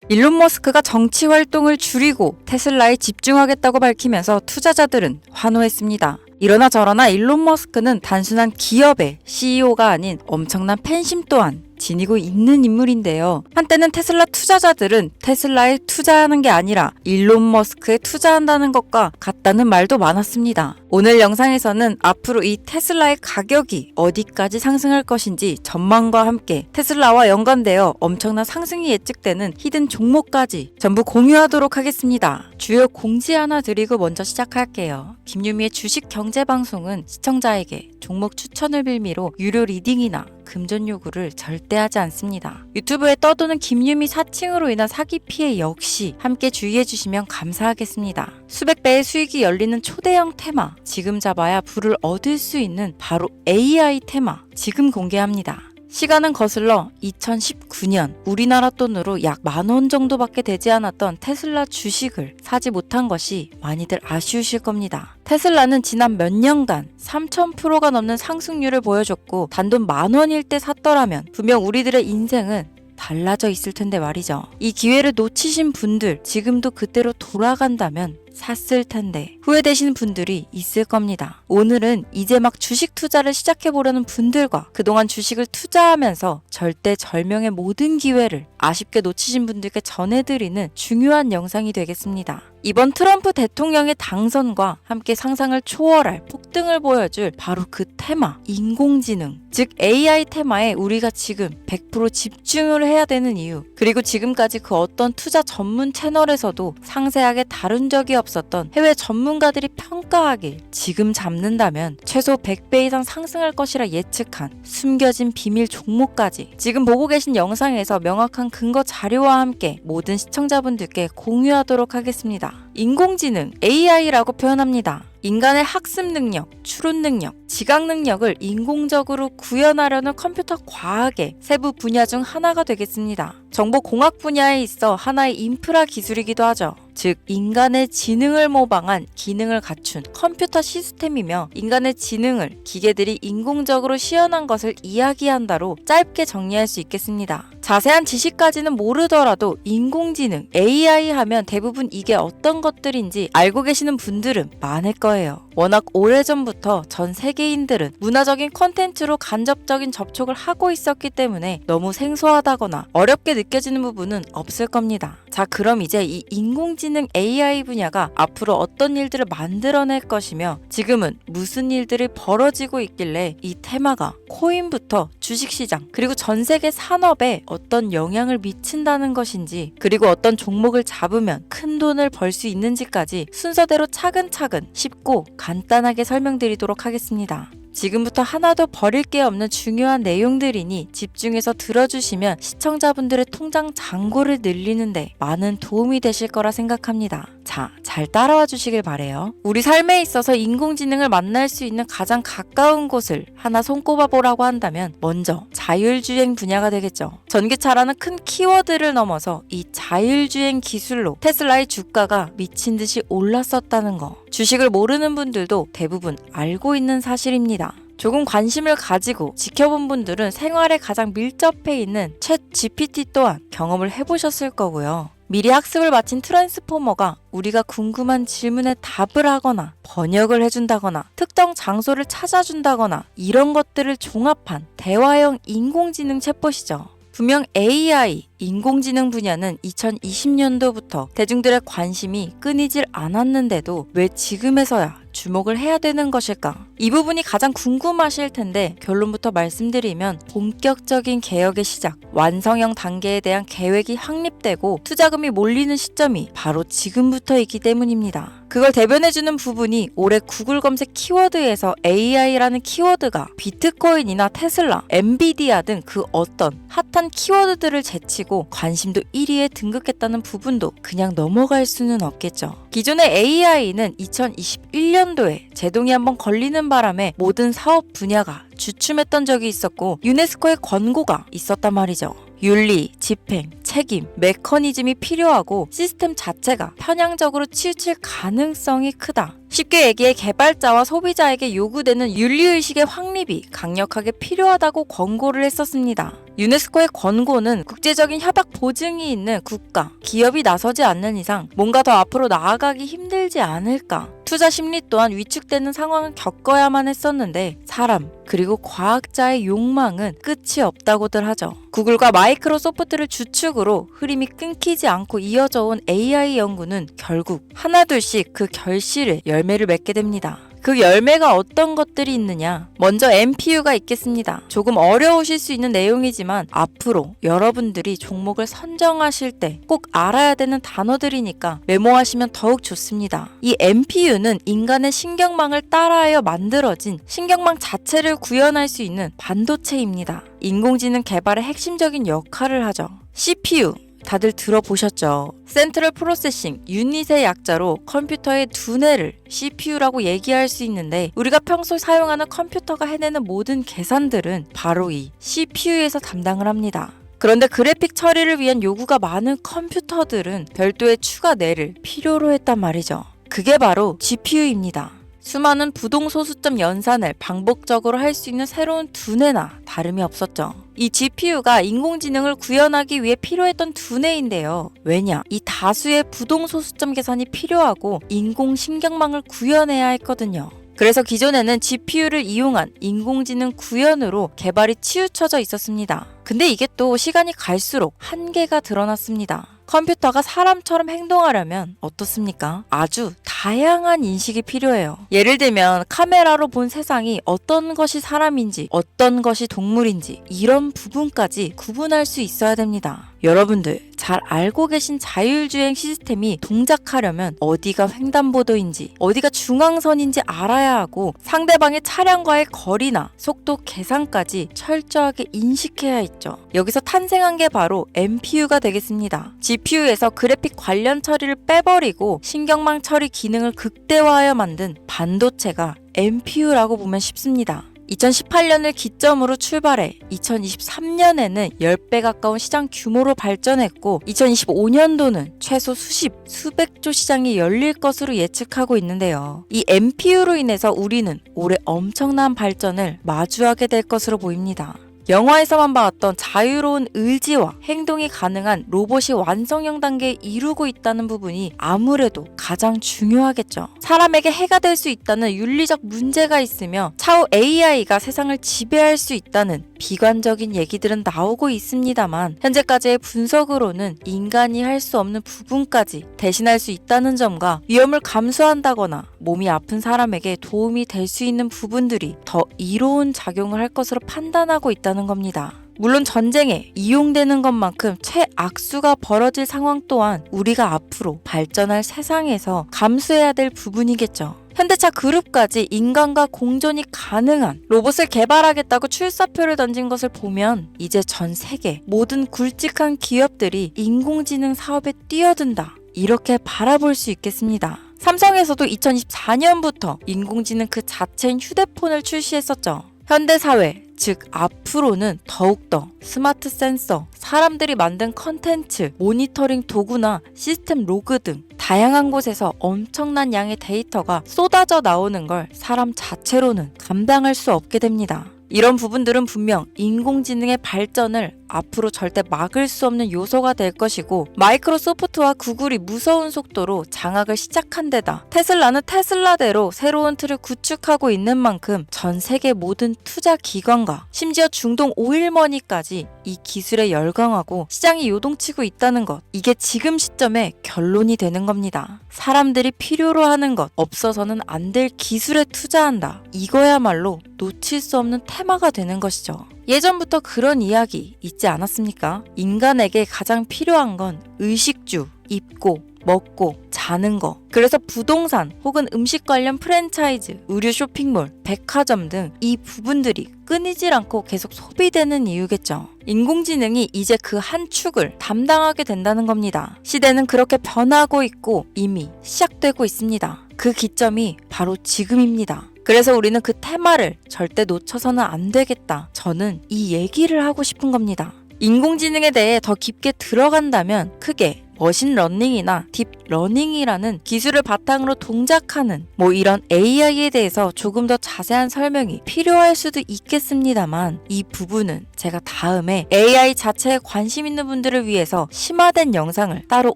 일론 머스크가 정치 활동을 줄이고 테슬라에 집중하겠다고 밝히면서 투자자들은 환호했습니다. 이러나 저러나 일론 머스크는 단순한 기업의 CEO가 아닌 엄청난 팬심 또한 지니고 있는 인물인데요. 한때는 테슬라 투자자들은 테슬라에 투자하는 게 아니라 일론 머스크에 투자한다는 것과 같다는 말도 많았습니다. 오늘 영상에서는 앞으로 이 테슬라의 가격이 어디까지 상승할 것인지 전망과 함께 테슬라와 연관되어 엄청난 상승이 예측되는 히든 종목까지 전부 공유하도록 하겠습니다. 주요 공지 하나 드리고 먼저 시작할게요. 김유미의 주식 경제 방송은 시청자에게 종목 추천을 빌미로 유료 리딩이나 금전 요구를 절대 하지 않습니다. 유튜브에 떠도는 김유미 사칭으로 인한 사기 피해 역시 함께 주의해 주시면 감사하겠습니다. 수백 배의 수익이 열리는 초대형 테마, 지금 잡아야 부를 얻을 수 있는 바로 AI 테마 지금 공개합니다. 시간은 거슬러 2019년 우리나라 돈으로 약 10,000원 정도밖에 되지 않았던 테슬라 주식을 사지 못한 것이 많이들 아쉬우실 겁니다. 테슬라는 지난 몇 년간 3000%가 넘는 상승률을 보여줬고 단돈 10,000원일 때 샀더라면 분명 우리들의 인생은 달라져 있을 텐데 말이죠. 이 기회를 놓치신 분들 지금도 그때로 돌아간다면 샀을 텐데 후회되시는 분들이 있을 겁니다. 오늘은 이제 막 주식 투자를 시작해보려는 분들과 그동안 주식을 투자하면서 절대절명의 모든 기회를 아쉽게 놓치신 분들께 전해드리는 중요한 영상이 되겠습니다. 이번 트럼프 대통령의 당선과 함께 상상을 초월할 폭등을 보여줄 바로 그 테마, 인공지능, 즉 AI 테마에 우리가 지금 100% 집중을 해야 되는 이유, 그리고 지금까지 그 어떤 투자 전문 채널에서도 상세하게 다룬 적이 없었던 해외 전문가들이 평가하길 지금 잡는다면 최소 100배 이상 상승할 것이라 예측한 숨겨진 비밀 종목까지 지금 보고 계신 영상에서 명확한 근거 자료와 함께 모든 시청자분들께 공유하도록 하겠습니다. 인공지능, AI라고 표현합니다. 인간의 학습 능력, 추론 능력, 지각 능력을 인공적으로 구현하려는 컴퓨터 과학의 세부 분야 중 하나가 되겠습니다. 정보공학 분야에 있어 하나의 인프라 기술이기도 하죠. 즉 인간의 지능을 모방한 기능을 갖춘 컴퓨터 시스템이며 인간의 지능을 기계들이 인공적으로 시연한 것을 이야기한다로 짧게 정리할 수 있겠습니다. 자세한 지식까지는 모르더라도 인공지능, AI 하면 대부분 이게 어떤 것들인지 알고 계시는 분들은 많을 거예요. 워낙 오래전부터 전 세계인들은 문화적인 콘텐츠로 간접적인 접촉을 하고 있었기 때문에 너무 생소하다거나 어렵게 느껴지는 부분은 없을 겁니다. 자, 그럼 이제 이 인공지능 AI 분야가 앞으로 어떤 일들을 만들어낼 것이며 지금은 무슨 일들이 벌어지고 있길래 이 테마가 코인부터 주식시장 그리고 전 세계 산업에 어떤 영향을 미친다는 것인지 그리고 어떤 종목을 잡으면 큰 돈을 벌 수 있는지까지 순서대로 차근차근 쉽고 간단하게 설명드리도록 하겠습니다. 지금부터 하나도 버릴 게 없는 중요한 내용들이니 집중해서 들어주시면 시청자분들의 통장 잔고를 늘리는데 많은 도움이 되실 거라 생각합니다. 자, 잘 따라와 주시길 바래요. 우리 삶에 있어서 인공지능을 만날 수 있는 가장 가까운 곳을 하나 손꼽아 보라고 한다면 먼저 자율주행 분야가 되겠죠. 전기차라는 큰 키워드를 넘어서 이 자율주행 기술로 테슬라의 주가가 미친 듯이 올랐었다는 거. 주식을 모르는 분들도 대부분 알고 있는 사실입니다. 조금 관심을 가지고 지켜본 분들은 생활에 가장 밀접해 있는 챗 GPT 또한 경험을 해보셨을 거고요. 미리 학습을 마친 트랜스포머가 우리가 궁금한 질문에 답을 하거나 번역을 해준다거나 특정 장소를 찾아준다거나 이런 것들을 종합한 대화형 인공지능 챗봇이죠. 분명 AI, 인공지능 분야는 2020년도부터 대중들의 관심이 끊이질 않았는데도 왜 지금에서야 주목을 해야 되는 것일까? 이 부분이 가장 궁금하실 텐데 결론부터 말씀드리면 본격적인 개혁의 시작, 완성형 단계에 대한 계획이 확립되고 투자금이 몰리는 시점이 바로 지금부터이기 때문입니다. 그걸 대변해주는 부분이 올해 구글 검색 키워드에서 AI라는 키워드가 비트코인이나 테슬라, 엔비디아 등 그 어떤 핫한 키워드들을 제치고 관심도 1위에 등극했다는 부분도 그냥 넘어갈 수는 없겠죠. 기존의 AI는 2021년도에 제동이 한번 걸리는 바람에 모든 사업 분야가 주춤했던 적이 있었고 유네스코의 권고가 있었단 말이죠. 윤리, 집행, 책임, 메커니즘이 필요하고 시스템 자체가 편향적으로 치우칠 가능성이 크다. 쉽게 얘기해 개발자와 소비자에게 요구되는 윤리의식의 확립이 강력하게 필요하다고 권고를 했었습니다. 유네스코의 권고는 국제적인 협약 보증이 있는 국가, 기업이 나서지 않는 이상 뭔가 더 앞으로 나아가기 힘들지 않을까. 투자 심리 또한 위축되는 상황을 겪어야만 했었는데 사람, 그리고 과학자의 욕망은 끝이 없다고들 하죠. 구글과 마이크로소프트를 주축으로 흐름이 끊기지 않고 이어져 온 AI 연구는 결국 하나둘씩 그 결실의 열매를 맺게 됩니다. 그 열매가 어떤 것들이 있느냐? 먼저 MPU가 있겠습니다. 조금 어려우실 수 있는 내용이지만 앞으로 여러분들이 종목을 선정하실 때 꼭 알아야 되는 단어들이니까 메모하시면 더욱 좋습니다. 이 MPU는 인간의 신경망을 따라하여 만들어진 신경망 자체를 구현할 수 있는 반도체입니다. 인공지능 개발의 핵심적인 역할을 하죠. CPU 다들 들어보셨죠? 센트럴 프로세싱 유닛의 약자로 컴퓨터의 두뇌를 CPU라고 얘기할 수 있는데 우리가 평소 사용하는 컴퓨터가 해내는 모든 계산들은 바로 이 CPU에서 담당을 합니다. 그런데 그래픽 처리를 위한 요구가 많은 컴퓨터들은 별도의 추가 뇌를 필요로 했단 말이죠. 그게 바로 GPU입니다. 수많은 부동소수점 연산을 반복적으로 할 수 있는 새로운 두뇌나 다름이 없었죠. 이 GPU가 인공지능을 구현하기 위해 필요했던 두뇌인데요. 왜냐? 이 다수의 부동소수점 계산이 필요하고 인공신경망을 구현해야 했거든요. 그래서 기존에는 GPU를 이용한 인공지능 구현으로 개발이 치우쳐져 있었습니다. 근데 이게 또 시간이 갈수록 한계가 드러났습니다. 컴퓨터가 사람처럼 행동하려면 어떻습니까? 아주 다양한 인식이 필요해요. 예를 들면 카메라로 본 세상이 어떤 것이 사람인지 어떤 것이 동물인지 이런 부분까지 구분할 수 있어야 됩니다. 여러분들 잘 알고 계신 자율주행 시스템이 동작하려면 어디가 횡단보도인지 어디가 중앙선인지 알아야 하고 상대방의 차량과의 거리나 속도 계산까지 철저하게 인식해야 했죠. 여기서 탄생한 게 바로 MPU가 되겠습니다. GPU에서 그래픽 관련 처리를 빼버리고 신경망 처리 기능을 극대화하여 만든 반도체가 MPU라고 보면 쉽습니다. 2018년을 기점으로 출발해 2023년에는 10배 가까운 시장 규모로 발전했고 2025년도는 최소 수백조 시장이 열릴 것으로 예측하고 있는데요. 이 MPU로 인해서 우리는 올해 엄청난 발전을 마주하게 될 것으로 보입니다. 영화에서만 봤던 자유로운 의지와 행동이 가능한 로봇이 완성형 단계에 이루고 있다는 부분이 아무래도 가장 중요하겠죠. 사람에게 해가 될 수 있다는 윤리적 문제가 있으며 차후 AI가 세상을 지배할 수 있다는 비관적인 얘기들은 나오고 있습니다만 현재까지의 분석으로는 인간이 할 수 없는 부분까지 대신할 수 있다는 점과 위험을 감수한다거나 몸이 아픈 사람에게 도움이 될 수 있는 부분들이 더 이로운 작용을 할 것으로 판단하고 있다는 겁니다. 물론 전쟁에 이용되는 것만큼 최악수가 벌어질 상황 또한 우리가 앞으로 발전할 세상에서 감수해야 될 부분이겠죠. 현대차 그룹까지 인간과 공존이 가능한 로봇을 개발하겠다고 출사표를 던진 것을 보면 이제 전 세계 모든 굵직한 기업들이 인공지능 사업에 뛰어든다. 이렇게 바라볼 수 있겠습니다. 삼성에서도 2024년부터 인공지능 그 자체인 휴대폰을 출시했었죠. 현대사회, 즉 앞으로는 더욱더 스마트 센서, 사람들이 만든 컨텐츠, 모니터링 도구나 시스템 로그 등 다양한 곳에서 엄청난 양의 데이터가 쏟아져 나오는 걸 사람 자체로는 감당할 수 없게 됩니다. 이런 부분들은 분명 인공지능의 발전을 앞으로 절대 막을 수 없는 요소가 될 것이고 마이크로소프트와 구글이 무서운 속도로 장악을 시작한 데다 테슬라는 테슬라대로 새로운 틀을 구축하고 있는 만큼 전 세계 모든 투자 기관과 심지어 중동 오일머니까지 이 기술에 열광하고 시장이 요동치고 있다는 것, 이게 지금 시점에 결론이 되는 겁니다. 사람들이 필요로 하는 것, 없어서는 안 될 기술에 투자한다. 이거야말로 놓칠 수 없는 테마가 되는 것이죠. 예전부터 그런 이야기 있지 않았습니까? 인간에게 가장 필요한 건 의식주, 입고, 먹고, 자는 거. 그래서 부동산 혹은 음식 관련 프랜차이즈, 의류 쇼핑몰, 백화점 등 이 부분들이 끊이질 않고 계속 소비되는 이유겠죠. 인공지능이 이제 그 한 축을 담당하게 된다는 겁니다. 시대는 그렇게 변하고 있고 이미 시작되고 있습니다. 그 기점이 바로 지금입니다. 그래서 우리는 그 테마를 절대 놓쳐서는 안 되겠다. 저는 이 얘기를 하고 싶은 겁니다. 인공지능에 대해 더 깊게 들어간다면 크게 머신러닝이나 딥러닝이라는 기술을 바탕으로 동작하는 이런 AI에 대해서 조금 더 자세한 설명이 필요할 수도 있겠습니다만 이 부분은 제가 다음에 AI 자체에 관심 있는 분들을 위해서 심화된 영상을 따로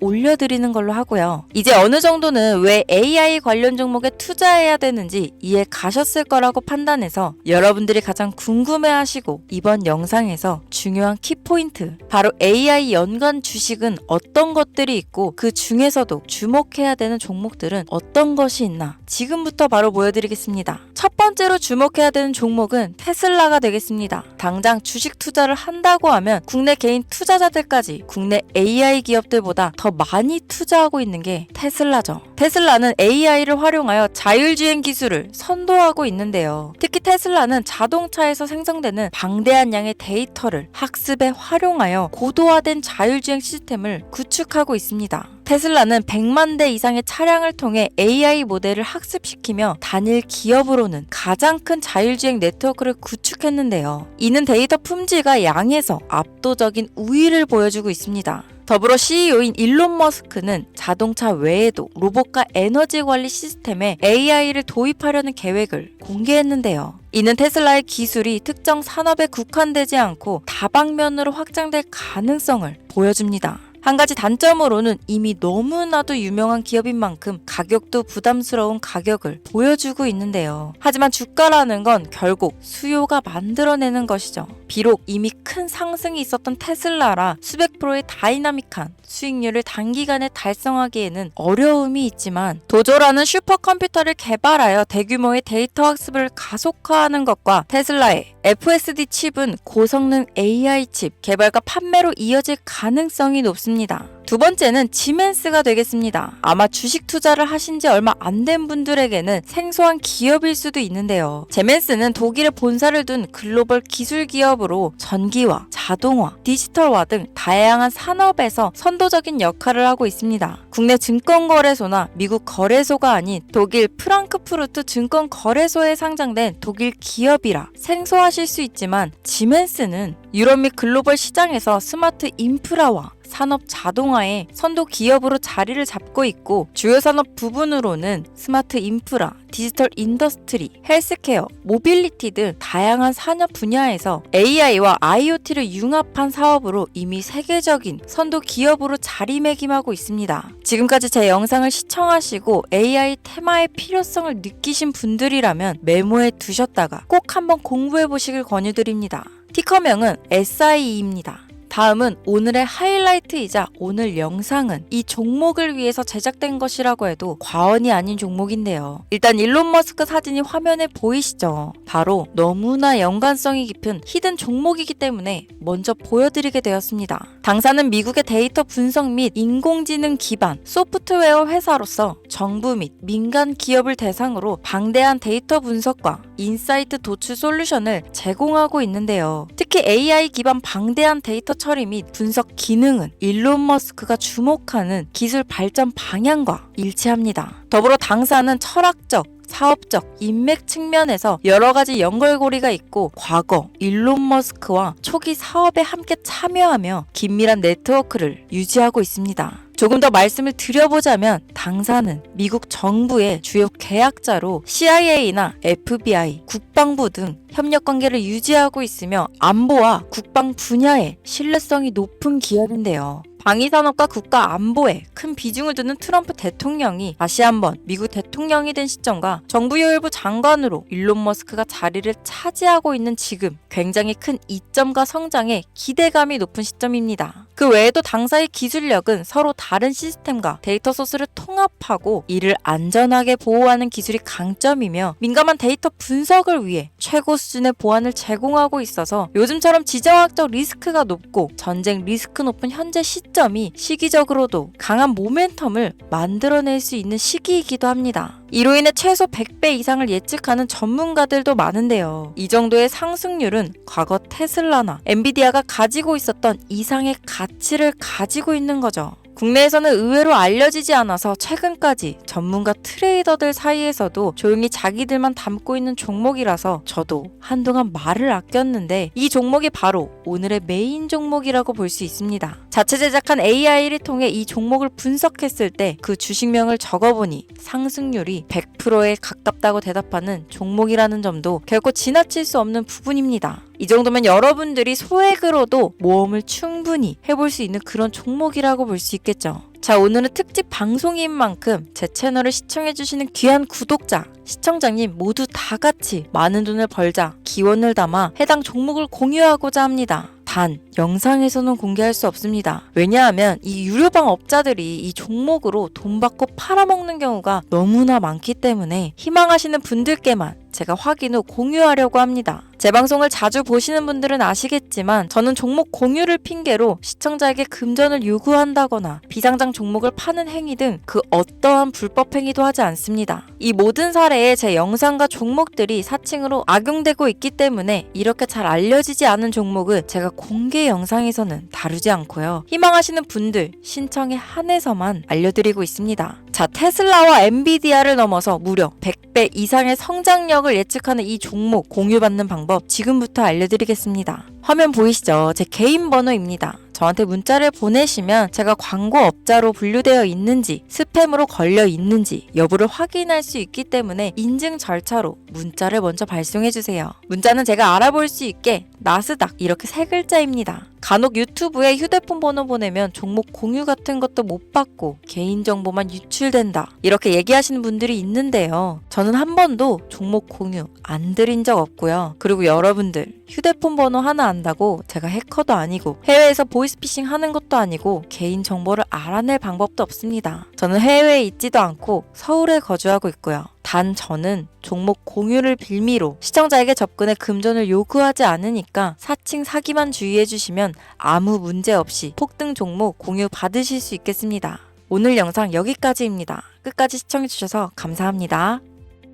올려드리는 걸로 하고요. 이제 어느 정도는 왜 AI 관련 종목에 투자해야 되는지 이해 가셨을 거라고 판단해서 여러분들이 가장 궁금해하시고 이번 영상에서 중요한 키포인트, 바로 AI 연관 주식은 어떤 것들이 있고 그 중에서도 주목해야 되는 종목들은 어떤 것이 있나 지금부터 바로 보여드리겠습니다. 첫 번째로 주목해야 되는 종목은 테슬라가 되겠습니다. 당장 주식 투자를 한다고 하면 국내 개인 투자자들까지 국내 AI 기업들보다 더 많이 투자하고 있는 게 테슬라죠. 테슬라는 AI를 활용하여 자율주행 기술을 선도하고 있는데요. 특히 테슬라는 자동차에서 생성되는 방대한 양의 데이터를 학습에 활용하여 고도화된 자율주행 시스템을 구축하고 있습니다. 테슬라는 100만 대 이상의 차량을 통해 AI 모델을 학습시키며 단일 기업으로는 가장 큰 자율주행 네트워크를 구축했는데요. 이는 데이터 품질과 양에서 압도적인 우위를 보여주고 있습니다. 더불어 CEO인 일론 머스크는 자동차 외에도 로봇과 에너지 관리 시스템에 AI를 도입하려는 계획을 공개했는데요. 이는 테슬라의 기술이 특정 산업에 국한되지 않고 다방면으로 확장될 가능성을 보여줍니다. 한 가지 단점으로는 이미 너무나도 유명한 기업인 만큼 가격도 부담스러운 가격을 보여주고 있는데요. 하지만 주가라는 건 결국 수요가 만들어내는 것이죠. 비록 이미 큰 상승이 있었던 테슬라라 수백 프로의 다이나믹한 수익률을 단기간에 달성하기에는 어려움이 있지만 도조라는 슈퍼컴퓨터를 개발하여 대규모의 데이터 학습을 가속화하는 것과 테슬라의 FSD 칩은 고성능 AI 칩 개발과 판매로 이어질 가능성이 높습니다. 두 번째는 지멘스가 되겠습니다. 아마 주식 투자를 하신 지 얼마 안 된 분들에게는 생소한 기업일 수도 있는데요. 지멘스는 독일에 본사를 둔 글로벌 기술 기업으로 전기화, 자동화, 디지털화 등 다양한 산업에서 선도적인 역할을 하고 있습니다. 국내 증권거래소나 미국 거래소가 아닌 독일 프랑크푸르트 증권거래소에 상장된 독일 기업이라 생소하실 수 있지만 지멘스는 유럽 및 글로벌 시장에서 스마트 인프라와 산업 자동화의 선도 기업으로 자리를 잡고 있고 주요 산업 부분으로는 스마트 인프라, 디지털 인더스트리, 헬스케어, 모빌리티 등 다양한 산업 분야에서 AI와 IoT를 융합한 사업으로 이미 세계적인 선도 기업으로 자리매김하고 있습니다. 지금까지 제 영상을 시청하시고 AI 테마의 필요성을 느끼신 분들이라면 메모해 두셨다가 꼭 한번 공부해 보시길 권유드립니다. 티커명은 SIE입니다. 다음은 오늘의 하이라이트이자 오늘 영상은 이 종목을 위해서 제작된 것이라고 해도 과언이 아닌 종목인데요. 일단 일론 머스크 사진이 화면에 보이시죠? 바로 너무나 연관성이 깊은 히든 종목이기 때문에 먼저 보여드리게 되었습니다. 당사는 미국의 데이터 분석 및 인공지능 기반 소프트웨어 회사로서 정부 및 민간 기업을 대상으로 방대한 데이터 분석과 인사이트 도출 솔루션을 제공하고 있는데요. 특히 AI 기반 방대한 데이터 처리 및 분석 기능은 일론 머스크가 주목하는 기술 발전 방향과 일치합니다. 더불어 당사는 철학적, 사업적, 인맥 측면에서 여러 가지 연결고리가 있고 과거 일론 머스크와 초기 사업에 함께 참여하며 긴밀한 네트워크를 유지하고 있습니다. 조금 더 말씀을 드려보자면 당사는 미국 정부의 주요 계약자로 CIA나 FBI, 국방부 등 협력 관계를 유지하고 있으며 안보와 국방 분야에 신뢰성이 높은 기업인데요. 방위산업과 국가 안보에 큰 비중을 두는 트럼프 대통령이 다시 한번 미국 대통령이 된 시점과 정부요일부 장관으로 일론 머스크가 자리를 차지하고 있는 지금 굉장히 큰 이점과 성장에 기대감이 높은 시점입니다. 그 외에도 당사의 기술력은 서로 다른 시스템과 데이터 소스를 통합하고 이를 안전하게 보호하는 기술이 강점이며 민감한 데이터 분석을 위해 최고 수준의 보안을 제공하고 있어서 요즘처럼 지정학적 리스크가 높고 전쟁 리스크 높은 현재 시점이 시기적으로도 강한 모멘텀을 만들어낼 수 있는 시기이기도 합니다. 이로 인해 최소 100배 이상을 예측하는 전문가들도 많은데요. 이 정도의 상승률은 과거 테슬라나 엔비디아가 가지고 있었던 이상의 가치를 가지고 있는 거죠. 국내에서는 의외로 알려지지 않아서 최근까지 전문가 트레이더들 사이에서도 조용히 자기들만 담고 있는 종목이라서 저도 한동안 말을 아꼈는데 이 종목이 바로 오늘의 메인 종목이라고 볼 수 있습니다. 자체 제작한 AI를 통해 이 종목을 분석했을 때 그 주식명을 적어보니 상승률이 100%에 가깝다고 대답하는 종목이라는 점도 결코 지나칠 수 없는 부분입니다. 이 정도면 여러분들이 소액으로도 모험을 충분히 해볼 수 있는 그런 종목이라고 볼 수 있겠죠. 자, 오늘은 특집 방송인 만큼 제 채널을 시청해주시는 귀한 구독자, 시청자님 모두 다 같이 많은 돈을 벌자 기원을 담아 해당 종목을 공유하고자 합니다. 단, 영상에서는 공개할 수 없습니다. 왜냐하면 이 유료방 업자들이 이 종목으로 돈 받고 팔아먹는 경우가 너무나 많기 때문에 희망하시는 분들께만 제가 확인 후 공유하려고 합니다. 제 방송을 자주 보시는 분들은 아시겠지만 저는 종목 공유를 핑계로 시청자에게 금전을 요구한다거나 비상장 종목을 파는 행위 등 그 어떠한 불법 행위도 하지 않습니다. 이 모든 사례에 제 영상과 종목들이 사칭으로 악용되고 있기 때문에 이렇게 잘 알려지지 않은 종목은 제가 공개 영상에서는 다루지 않고요. 희망하시는 분들 신청에 한해서만 알려드리고 있습니다. 자, 테슬라와 엔비디아를 넘어서 무려 100배 이상의 성장력을 예측하는 이 종목 공유받는 방법 지금부터 알려드리겠습니다. 화면 보이시죠? 제 개인 번호입니다. 저한테 문자를 보내시면 제가 광고업자로 분류되어 있는지 스팸으로 걸려 있는지 여부를 확인할 수 있기 때문에 인증 절차로 문자를 먼저 발송해주세요. 문자는 제가 알아볼 수 있게 나스닥 이렇게 세 글자입니다. 간혹 유튜브에 휴대폰 번호 보내면 종목 공유 같은 것도 못 받고 개인정보만 유출된다 이렇게 얘기하시는 분들이 있는데요. 저는 한 번도 종목 공유 안 드린 적 없고요. 그리고 여러분들 휴대폰 번호 하나 안다고 제가 해커도 아니고 해외에서 보이스피싱 하는 것도 아니고 개인정보를 알아낼 방법도 없습니다. 저는 해외에 있지도 않고 서울에 거주하고 있고요. 단 저는 종목 공유를 빌미로 시청자에게 접근해 금전을 요구하지 않으니까 사칭 사기만 주의해주시면 아무 문제 없이 폭등 종목 공유 받으실 수 있겠습니다. 오늘 영상 여기까지입니다. 끝까지 시청해주셔서 감사합니다.